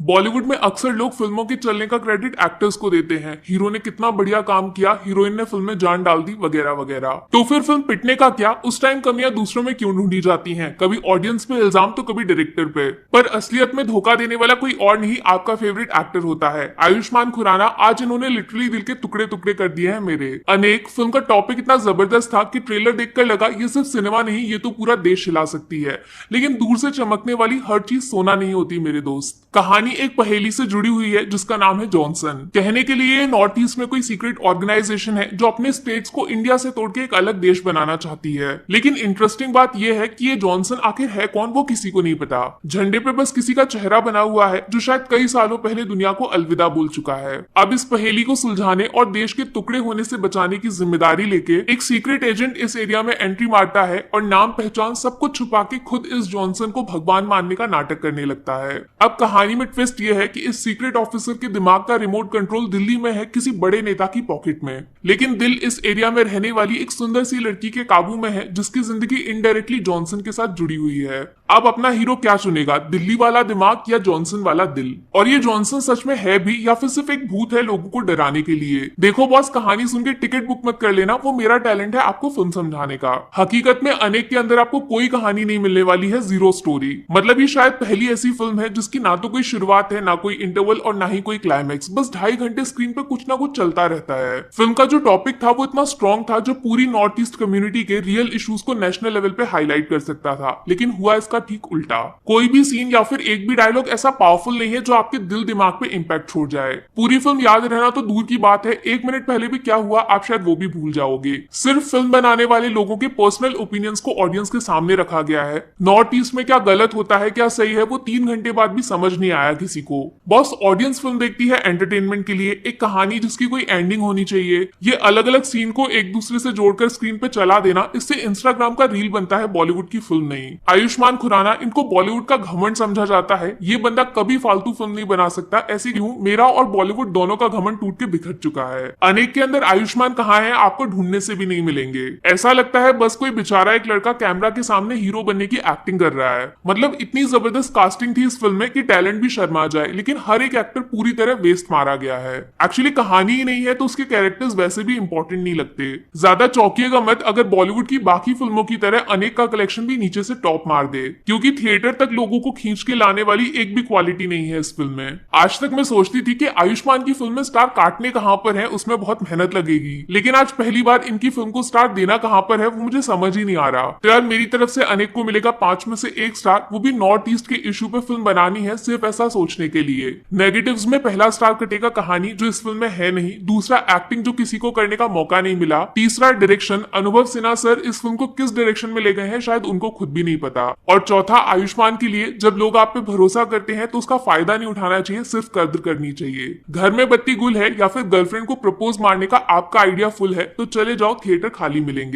बॉलीवुड में अक्सर लोग फिल्मों के चलने का क्रेडिट एक्टर्स को देते हैं। हीरो ने कितना बढ़िया काम किया, हीरोइन ने फिल्म में जान डाल दी, वगैरह वगैरह। तो फिर फिल्म पिटने का क्या? उस टाइम कमियां दूसरों में क्यों ढूंढी जाती हैं? कभी ऑडियंस पे इल्जाम तो कभी डायरेक्टर पे। पर असलियत में धोखा देने वाला कोई और नहीं, आपका फेवरेट एक्टर होता है आयुष्मान खुराना। आज इन्होंने लिटरली दिल के टुकड़े टुकड़े कर दिए हैं मेरे। अनेक फिल्म का टॉपिक इतना जबरदस्त था कि ट्रेलर देखकर लगा ये सिर्फ सिनेमा नहीं, ये तो पूरा देश हिला सकती है। लेकिन दूर से चमकने वाली हर चीज सोना नहीं होती मेरे दोस्त। कहानी एक पहेली से जुड़ी हुई है जिसका नाम है जॉनसन। कहने के लिए नॉर्थ ईस्ट में कोई सीक्रेट ऑर्गेनाइजेशन है जो अपने स्टेट्स को इंडिया से तोड़ के एक अलग देश बनाना चाहती है। लेकिन इंटरेस्टिंग बात यह है कि ये जॉनसन आखिर है कौन, वो किसी को नहीं पता। झंडे पे बस किसी का चेहरा बना हुआ है जो शायद कई सालों पहले दुनिया को अलविदा बोल चुका है। अब इस पहेली को सुलझाने और देश के टुकड़े होने से बचाने की जिम्मेदारी लेके एक सीक्रेट एजेंट इस एरिया में एंट्री मारता है और नाम पहचान सब कुछ छुपा के खुद इस जॉनसन को भगवान मानने का नाटक करने लगता है। अब कहानी में ट्विस्ट यह है कि इस सीक्रेट ऑफिसर के दिमाग का रिमोट कंट्रोल दिल्ली में है, किसी बड़े नेता की पॉकेट में। लेकिन दिल इस एरिया में रहने वाली एक सुंदर सी लड़की के काबू में है जिसकी जिंदगी इनडायरेक्टली जॉनसन के साथ जुड़ी हुई है। अब अपना हीरो क्या चुनेगा, दिल्ली वाला दिमाग या जॉनसन वाला दिल? और ये जॉनसन सच में है भी या फिर सिर्फ एक भूत है लोगों को डराने के लिए? देखो बॉस, कहानी सुन के टिकट बुक मत कर लेना, वो मेरा टैलेंट है आपको फिल्म समझाने का। हकीकत में अनेक के अंदर आपको कोई कहानी नहीं मिलने वाली है, जीरो स्टोरी। मतलब ये शायद पहली ऐसी फिल्म है जिसकी ना तो कोई शुरुआत है, ना कोई इंटरवल और ना ही कोई क्लाइमैक्स। बस 2.5 घंटे स्क्रीन पर कुछ ना कुछ चलता रहता है। फिल्म का जो टॉपिक था वो इतना स्ट्रॉन्ग था जो पूरी नॉर्थ ईस्ट कम्युनिटी के रियल इश्यूज को नेशनल लेवल पे हाईलाइट कर सकता था। लेकिन हुआ इसका ठीक उल्टा। कोई भी सीन या फिर एक भी डायलॉग ऐसा पावरफुल नहीं है जो आपके दिल दिमाग पे इंपैक्ट छोड़ जाए। पूरी फिल्म याद रहना तो दूर की बात है, 1 मिनट पहले भी क्या हुआ आप शायद वो भी भूल जाओगे। सिर्फ फिल्म बनाने वाले लोगों के पर्सनल ओपिनियंस को ऑडियंस के सामने रखा गया है। नॉर्थ ईस्ट में क्या गलत होता है, क्या सही है, वो 3 घंटे बाद भी समझ नहीं आया किसी को। बॉस, ऑडियंस फिल्म देखती है एंटरटेनमेंट के लिए, एक कहानी जिसकी कोई एंडिंग होनी चाहिए। ये अलग अलग सीन को एक दूसरे से जोड़कर स्क्रीन पे चला देना, इससे इंस्टाग्राम का रील बनता है, बॉलीवुड की फिल्म नहीं। आयुष्मान खुराना, इनको बॉलीवुड का घमंड समझा जाता है। ये बंदा कभी फालतू फिल्म नहीं बना सकता। ऐसी क्यों? मेरा और बॉलीवुड दोनों का घमंड टूट के बिखर चुका है। अनेक के अंदर आयुष्मान कहाँ है आपको ढूंढने से भी नहीं मिलेंगे। ऐसा लगता है बस कोई बेचारा एक लड़का कैमरा के सामने हीरो बनने की एक्टिंग कर रहा है। मतलब इतनी जबरदस्त कास्टिंग थी इस फिल्म में कि टैलेंट भी शर्मा जाए, लेकिन हर एक एक्टर पूरी तरह वेस्ट मारा गया है। एक्चुअली कहानी ही नहीं है तो उसके कैरेक्टर्स वैसे भी इंपॉर्टेंट नहीं लगते। ज्यादा चौंकिएगा मत अगर बॉलीवुड की बाकी फिल्मों की तरह अनेक का कलेक्शन भी नीचे से टॉप मार दे, क्योंकि थिएटर तक लोगों को खींच के लाने वाली एक भी क्वालिटी नहीं है इस फिल्म में। आज तक मैं सोचती थी कि आयुष्मान की फिल्म में स्टार काटने कहां पर है, उसमें बहुत मेहनत लगेगी, लेकिन आज पहली बार इनकी फिल्म को स्टार देना कहां पर है वो मुझे समझ ही नहीं आ रहा। तो यार मेरी तरफ से अनेक को मिलेगा 5 में से 1 स्टार, वो भी नॉर्थ ईस्ट के इशू पे फिल्म बनानी है सिर्फ ऐसा सोचने के लिए। नेगेटिव्स में पहला स्टार कटेगा कहानी जो इस फिल्म में है नहीं, दूसरा एक्टिंग जो किसी को करने का मौका नहीं मिला, तीसरा डायरेक्शन, अनुभव सिन्हा सर इस फिल्म को किस डायरेक्शन में ले गए हैं शायद उनको खुद भी नहीं पता, और चौथा आयुष्मान के लिए जब लोग आप पे भरोसा करते हैं तो उसका फायदा नहीं उठाना चाहिए, सिर्फ कद्र करनी चाहिए। घर में बत्ती गुल है या फिर गर्लफ्रेंड को प्रपोज मारने का आपका आइडिया फुल है तो चले जाओ, थिएटर खाली मिलेंगे।